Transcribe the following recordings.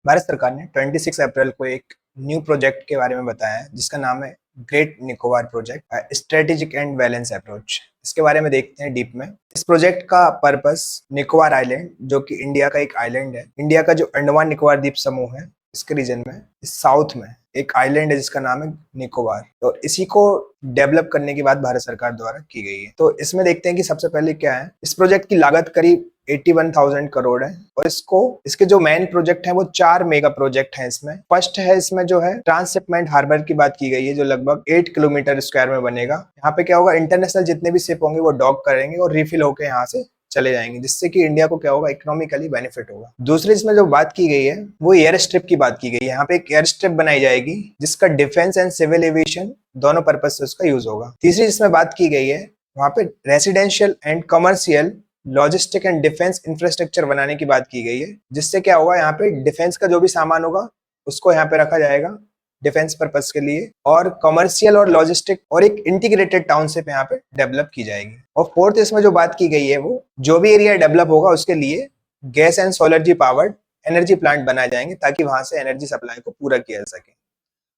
भारत सरकार ने 26 अप्रैल को एक न्यू प्रोजेक्ट के बारे में बताया है जिसका नाम है great Nicobar project strategic and balance approach. इसके बारे में देखते हैं डीप में। इस प्रोजेक्ट का पर्पस निकोबार आइलैंड जो कि इंडिया का एक आइलैंड है, इंडिया का जो अंडमान निकोबार द्वीप समूह है इसके रीजन में साउथ में एक आइलैंड है जिसका नाम है निकोबार, तो इसी को डेवलप करने की बात भारत सरकार द्वारा की गई है। तो इसमें देखते हैं कि सबसे पहले क्या है। इस प्रोजेक्ट की लागत करीब 81,000 करोड़ है और इसके जो मेन प्रोजेक्ट है वो 4 मेगा प्रोजेक्ट है। इसमें फर्स्ट है, इसमें जो है ट्रांसशिपमेंट हार्बर की बात की गई है जो लगभग 8 किलोमीटर स्क्वायर में बनेगा। यहाँ पे क्या होगा, इंटरनेशनल जितने भी शिप होंगे वो डॉक करेंगे और रिफिल होकर यहाँ से चले जाएंगे, जिससे कि इंडिया को क्या होगा, इकोनॉमिकली बेनिफिट होगा। दूसरी इसमें जो बात की गई है वो एयर स्ट्रिप की बात की गई है। यहाँ पे एक एयर स्ट्रिप बनाई जाएगी जिसका डिफेंस एंड सिविल एविएशन दोनों पर्पज से उसका यूज होगा। तीसरी जिसमें बात की गई है वहाँ पे residential and commercial logistic and defence infrastructure बनाने की बात की गई है, जिससे क्या होगा, यहाँ पे डिफेंस का जो भी सामान होगा उसको यहाँ पे रखा जाएगा डिफेंस पर्पस के लिए, और कमर्शियल और लॉजिस्टिक और एक इंटीग्रेटेड टाउनशिप यहाँ पे डेवलप की जाएगी। और फोर्थ इसमें जो बात की गई है वो जो भी एरिया डेवलप होगा उसके लिए गैस एंड सोलर जी पावर्ड एनर्जी प्लांट बनाए जाएंगे ताकि वहां से एनर्जी सप्लाई को पूरा किया जा सके।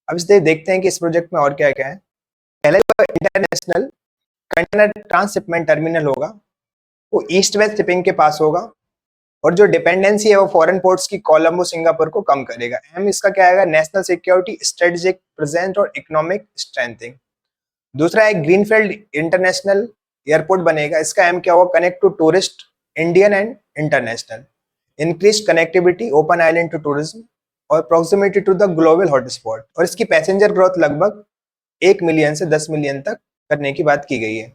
अब इस देखते हैं कि इस प्रोजेक्ट में और क्या क्या है। पहले इंटरनेशनल कंटेनर ट्रांसशिपमेंट टर्मिनल होगा वो ईस्ट वेस्ट शिपिंग के पास होगा और जो डिपेंडेंसी है वो फॉरेन पोर्ट्स की कोलंबो सिंगापुर को कम करेगा। एम इसका क्या आएगा, नेशनल सिक्योरिटी, स्ट्रेटेजिक प्रेजेंस और इकोनॉमिक स्ट्रेंथिंग। दूसरा है ग्रीनफील्ड इंटरनेशनल एयरपोर्ट बनेगा। इसका एम क्या होगा, connect to tourist Indian and international, increase connectivity, open island to tourism और proximity to the global hotspot. और इसकी पैसेंजर ग्रोथ लगभग 1 मिलियन से 10 मिलियन तक करने की बात की गई है।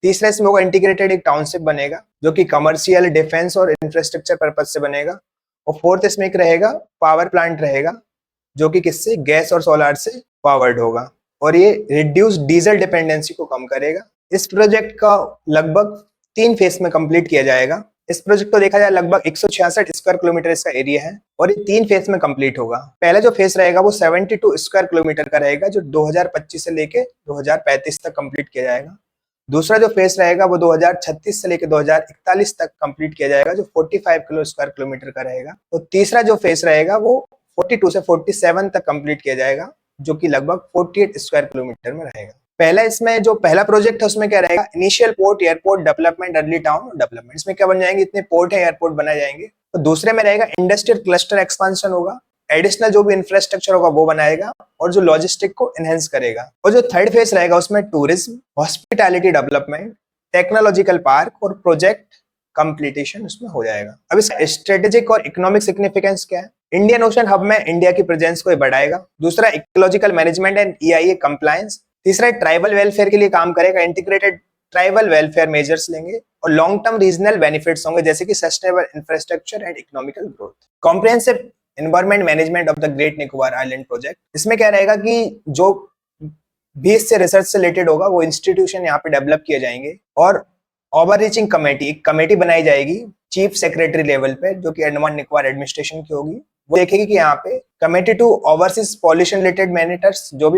तीसरा इसमें होगा इंटीग्रेटेड एक टाउनशिप बनेगा जो कि कमर्शियल, डिफेंस और इंफ्रास्ट्रक्चर पर्पज से बनेगा। और फोर्थ इसमें एक रहेगा पावर प्लांट रहेगा जो कि किससे, गैस और सोलर से पावर्ड होगा और ये रिड्यूस डीजल डिपेंडेंसी को कम करेगा। इस प्रोजेक्ट का लगभग 3 फेज में कंप्लीट किया जाएगा। इस प्रोजेक्ट को देखा जाए लगभग 166 स्क्वायर किलोमीटर इसका एरिया है और ये 3 फेज में कंप्लीट होगा। पहला जो फेज रहेगा वो 72 स्क्वायर किलोमीटर का रहेगा जो 2025 से लेके 2035 तक कंप्लीट किया जाएगा। दूसरा जो फेज रहेगा वो 2036 से लेकर 2041 तक कंप्लीट किया जाएगा जो 45 स्क्वायर किलोमीटर का रहेगा। तो तीसरा जो फेज रहेगा वो 42 से 47 तक कंप्लीट किया जाएगा जो कि लगभग 48 स्क्वायर किलोमीटर में रहेगा। पहला इसमें जो पहला प्रोजेक्ट है उसमें क्या रहेगा, initial port airport development, early town development. इसमें क्या बन जाएंगे, इतने पोर्ट है एयरपोर्ट बनाए जाएंगे। तो दूसरे में रहेगा इंडस्ट्रियल क्लस्टर एक्सपांशन होगा, एडिशनल जो भी इंफ्रास्ट्रक्चर होगा वो बनाएगा और जो लॉजिस्टिक को एनहेंस करेगा। और जो थर्ड फेज रहेगा उसमें tourism, hospitality development, technological park और प्रोजेक्ट कंप्लीटेशन उसमें हो जाएगा। अब इसका स्ट्रेटेजिक और इकोनॉमिक सिग्निफिकेंस क्या है, इंडियन ओशन हब में इंडिया की प्रेजेंस को बढ़ाएगा। दूसरा ecological management and EIA compliance. तीसरा ट्राइबल वेलफेयर के लिए काम करेगा, इंटीग्रेटेड ट्राइबल वेलफेयर मेजर्स लेंगे और लॉन्ग टर्म रीजनल बेनिफिट्स होंगे जैसे कि sustainable infrastructure and economical growth. Comprehensive environment management of the great Nicobar island project. इसमें क्या रहेगा कि जो भी इससे रिसर्च से रिलेटेड होगा वो इंस्टीट्यूशन यहाँ पे डेवलप किए जाएंगे और ओवर रीचिंग कमेटी, एक कमेटी बनाई जाएगी चीफ सेक्रेटरी लेवल पे जो कि अंडमान निकोबार एडमिनिस्ट्रेशन की होगी। वो देखेगी कि यहाँ पे committee to oversees pollution related matters, जो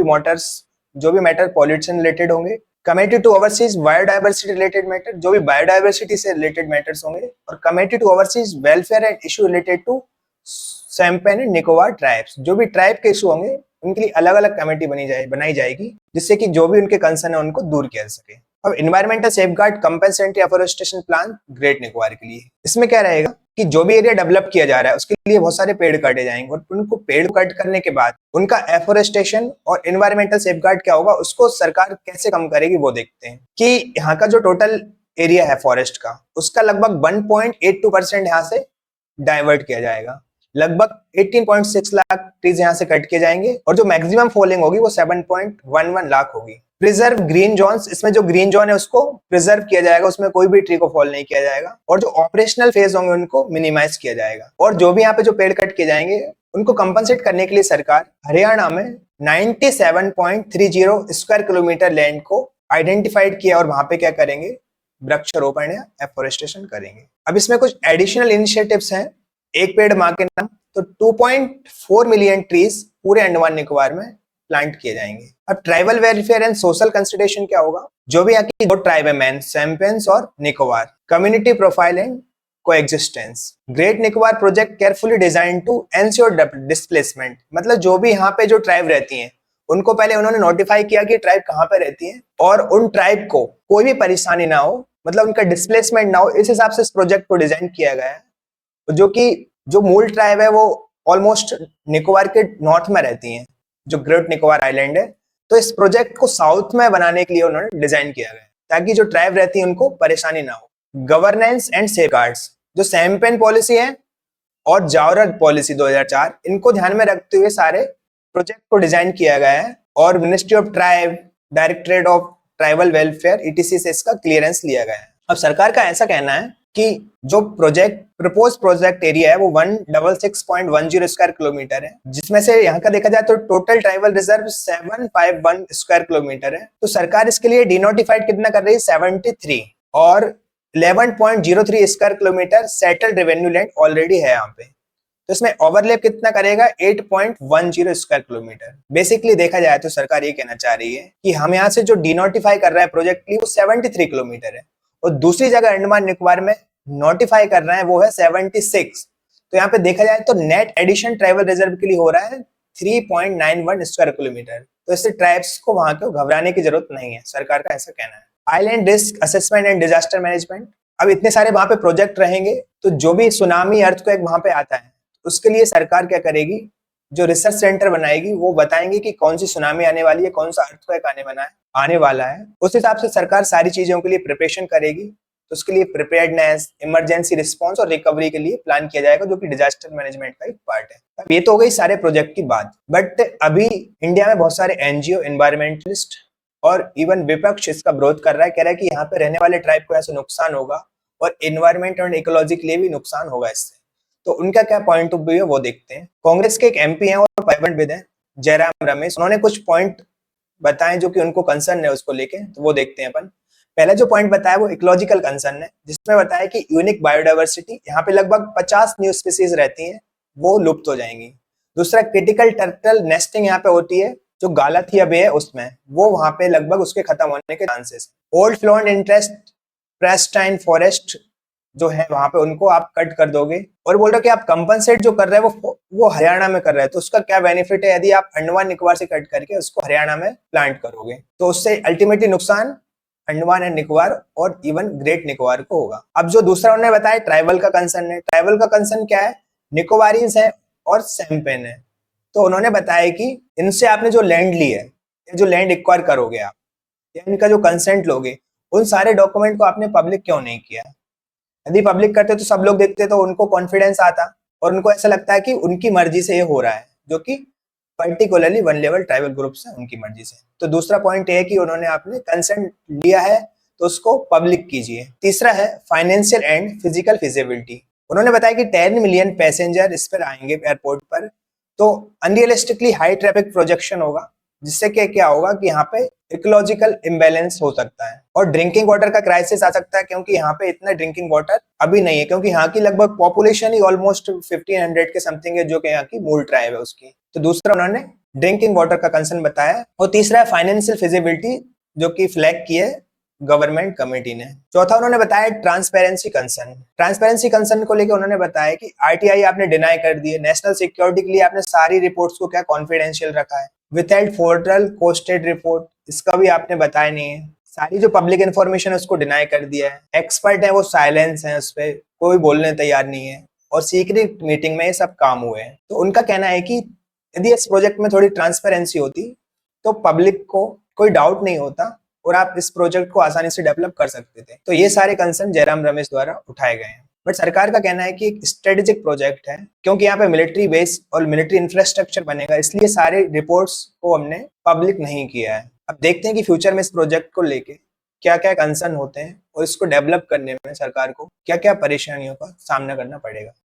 भी मैटर पॉल्यूशन रिलेटेड होंगे, committee to oversees biodiversity related matter, जो भी बायोडाइवर्सिटी से रिलेटेड मैटर्स होंगे, और committee to oversees welfare and issue related to Shompen and Nicobar tribes. जो भी ट्राइब के इशू होंगे उनके लिए अलग अलग कमेटी बनाई जाएगी जिससे कि जो भी उनके कंसर्न है उनको दूर किया जा सके। अब environmental safeguard compensatory afforestation plan great Nicobar के लिए, इसमें क्या रहेगा कि जो भी एरिया डेवलप किया जा रहा है उसके लिए बहुत सारे पेड़ काटे जाएंगे और उनको पेड़ कट करने के बाद उनका एफोरेस्टेशन और इन्वायरमेंटल सेफगार्ड क्या होगा उसको सरकार कैसे कम करेगी वो देखते हैं। कि यहाँ का जो टोटल एरिया है फॉरेस्ट का उसका लगभग 1.82% यहाँ से डाइवर्ट किया जाएगा, लगभग 18.6 लाख ट्रीज यहाँ से कट किए जाएंगे और जो मैक्सिमम फॉलिंग होगी वो 7.11 लाख होगी। प्रिजर्व ग्रीन जोन्स, इसमें जो ग्रीन जोन है उसको प्रिजर्व किया जाएगा, उसमें कोई भी ट्री को फॉल नहीं किया जाएगा और जो ऑपरेशनल फेज होंगे उनको मिनिमाइज किया जाएगा। और जो भी यहाँ पे जो पेड़ कट किए जाएंगे उनको कंपनसेट करने के लिए सरकार हरियाणा में 97.30 स्क्वायर किलोमीटर लैंड को आइडेंटिफाइड किया और वहां पे क्या करेंगे, वृक्षारोपण या एफोरेस्टेशन करेंगे। अब इसमें कुछ एडिशनल इनिशिएटिव्स हैं, एक पेड़ मां के नाम, तो 2.4 मिलियन ट्रीज पूरे अंडमान निकोबार में प्लांट किए जाएंगे। अब tribal welfare and social consideration क्या होगा, जो भी यहाँ की दो ट्राइब है मैन, सैम्पेन्स और Nicobar, community profile and coexistence. Great Nicobar project carefully design to ensure displacement, मतलब जो भी यहाँ पे जो ट्राइब रहती हैं उनको पहले उन्होंने नोटिफाई किया कि ट्राइब कहाँ पे रहती है और उन ट्राइब को कोई भी परेशानी ना हो, मतलब उनका डिस्प्लेसमेंट ना हो, इस हिसाब से इस प्रोजेक्ट को डिजाइन किया गया है। जो कि जो मूल ट्राइब है वो ऑलमोस्ट निकोबार के नॉर्थ में रहती है, जो ग्रेट निकोबार आइलैंड है। तो इस प्रोजेक्ट को साउथ में बनाने के लिए उन्होंने डिजाइन किया गया ताकि जो ट्राइब रहती है उनको परेशानी ना हो। गवर्नेंस एंड सेफगार्ड्स, जो सैम्पेन पॉलिसी है और जावरा पॉलिसी 2004, इनको ध्यान में रखते हुए सारे प्रोजेक्ट को डिजाइन किया गया है और ministry of tribe, directorate of tribal welfare ETC से इसका क्लियरेंस लिया गया है। अब सरकार का ऐसा कहना है कि जो प्रपोज प्रोजेक्ट एरिया है वो 166.10 स्क्वायर किलोमीटर है, जिसमें से यहाँ का देखा जाए तो total tribal reserve 751 square kilometre है। तो सरकार इसके लिए डिनोटिफाइड कितना कर रही है, 73, और 11.03 square kilometre settled revenue land already है यहाँ पे। तो इसमें ओवरलैप कितना करेगा, 8.10 स्क्वायर किलोमीटर। बेसिकली देखा जाए तो सरकार ये कहना चाह रही है कि हम यहाँ से जो डिनोटिफाई कर रहा है प्रोजेक्ट के लिए वो 73 किलोमीटर है, और दूसरी जगह अंडमान निकोबार में नोटिफाई कर रहे हैं वो है 76। तो यहाँ पे देखा जाए तो नेट एडिशन ट्राइबल रिजर्व के लिए हो रहा है 3.91 स्क्वायर किलोमीटर। तो इससे ट्राइब्स को वहां को घबराने की जरूरत नहीं है, सरकार का ऐसा कहना है। Island risk assessment and disaster management, अब इतने सारे वहां पे प्रोजेक्ट रहेंगे तो जो भी सुनामी अर्थक्वेक वहां पे आता है उसके लिए सरकार क्या करेगी, जो रिसर्च सेंटर बनाएगी वो बताएंगे कि कौन सी सुनामी आने वाली है, कौन सा अर्थक्वेक आने वाला है। उस हिसाब से सरकार सारी चीजों के लिए प्रिपरेशन करेगी। तो उसके लिए प्रिपेयर्डनेस, इमरजेंसी रिस्पांस और रिकवरी के लिए प्लान किया जाएगा, जो कि डिजास्टर मैनेजमेंट का एक पार्ट है। अब ये तो हो गई सारे प्रोजेक्ट की बात, बट अभी इंडिया में बहुत सारे NGO, एनवायरमेंटलिस्ट और इवन विपक्ष इसका विरोध कर रहा है, कह रहा है कि यहाँ पे रहने वाले ट्राइब को ऐसे नुकसान होगा और एनवायरमेंट और इकोलॉजी के लिए भी नुकसान होगा इससे। तो उनका क्या पॉइंट ऑफ व्यू है वो देखते हैं। कांग्रेस के एक MP हैं और पार्लियामेंट है जयराम रमेश, उन्होंने कुछ पॉइंट बताएं जो कि उनको कंसर्न है उसको लेके, तो वो देखते हैं अपन। पहला जो पॉइंट बताया वो इकोलॉजिकल कंसर्न है, जिसमें बताया कि यूनिक बायोडायवर्सिटी, यहाँ पे लगभग 50 न्यू स्पीसीज रहती हैं, वो लुप्त हो जाएंगी। दूसरा, क्रिटिकल टर्टल नेस्टिंग यहाँ पे होती है, जो गालाथिया बे है उसमें, वो वहां पे लगभग उसके खत्म होने के chances. Old flown interest pristine forest जो है वहां पे उनको आप कट कर दोगे, और बोल रहे कि आप कंपनसेट जो कर रहे हैं वो हरियाणा में कर रहे हैं, तो उसका क्या बेनिफिट है यदि आप अंडमान निकोबार से कट करके उसको हरियाणा में प्लांट करोगे, तो उससे अल्टीमेटली नुकसान अंडमान एंड निकोबार और इवन ग्रेट निकोबार को होगा। अब जो दूसरा उन्होंने बताया ट्राइबल का कंसर्न है, ट्राइबल का कंसर्न क्या है, निकोबारीज है और सैम्पेन है। तो उन्होंने बताया कि इनसे आपने जो लैंड ली है, जो लैंड एक्वायर करोगे आप, या इनका जो कंसेंट लोगे, उन सारे डॉक्यूमेंट को आपने पब्लिक क्यों नहीं किया। यदि पब्लिक करते तो सब लोग देखते तो उनको कॉन्फिडेंस आता और उनको ऐसा लगता है कि उनकी मर्जी से ये हो रहा है, जो कि particularly one level tribal groups है उनकी मर्जी से। तो दूसरा पॉइंट ये है कि उन्होंने आपने कंसेंट लिया है तो उसको पब्लिक कीजिए। तीसरा है फाइनेंशियल एंड फिजिकल फिजिबिलिटी। उन्होंने बताया कि 10 मिलियन पैसेंजर इस पर आएंगे एयरपोर्ट पर, तो अनरियलिस्टिकली हाई ट्रैफिक प्रोजेक्शन होगा, जिससे क्या होगा कि यहाँ पे इकोलॉजिकल इम्बैलेंस हो सकता है और ड्रिंकिंग वाटर का क्राइसिस आ सकता है, क्योंकि यहाँ पे इतना ड्रिंकिंग वाटर अभी नहीं है, क्योंकि यहाँ की लगभग पॉपुलेशन ही ऑलमोस्ट 1500 के समथिंग है, जो कि यहाँ की मूल ट्राइब है उसकी। तो दूसरा उन्होंने ड्रिंकिंग वाटर का कंसर्न बताया, और तीसरा है फाइनेंशियल फिजिबिलिटी, जो कि फ्लैग की है गवर्नमेंट कमेटी ने। चौथा उन्होंने बताया ट्रांसपेरेंसी कंसर्न। ट्रांसपेरेंसी कंसर्न को लेकर उन्होंने बताया कि RTI आपने डिनाई कर दी है, नेशनल सिक्योरिटी के लिए आपने सारी रिपोर्ट्स को क्या कॉन्फिडेंशियल रखा है, विदाउट पोर्टल कोस्टेड रिपोर्ट इसका भी आपने बताया नहीं है, सारी जो पब्लिक इन्फॉर्मेशन उसको डिनाई कर दिया है, एक्सपर्ट है वो साइलेंस है, उस पर कोई बोलने तैयार नहीं है, और सीक्रेट मीटिंग में ये सब काम हुए हैं। तो उनका कहना है कि यदि इस प्रोजेक्ट में थोड़ी ट्रांसपेरेंसी होती तो पब्लिक को कोई डाउट नहीं होता और आप इस प्रोजेक्ट को आसानी से डेवलप कर सकते थे। तो ये सारे कंसर्न जयराम रमेश द्वारा उठाए गए हैं। बट सरकार का कहना है कि एक स्ट्रेटेजिक प्रोजेक्ट है, क्योंकि यहाँ पे मिलिट्री बेस और मिलिट्री इंफ्रास्ट्रक्चर बनेगा, इसलिए सारे रिपोर्ट्स को हमने पब्लिक नहीं किया है। अब देखते हैं कि फ्यूचर में इस प्रोजेक्ट को लेके क्या क्या कंसर्न होते हैं और इसको डेवलप करने में सरकार को क्या क्या परेशानियों का सामना करना पड़ेगा।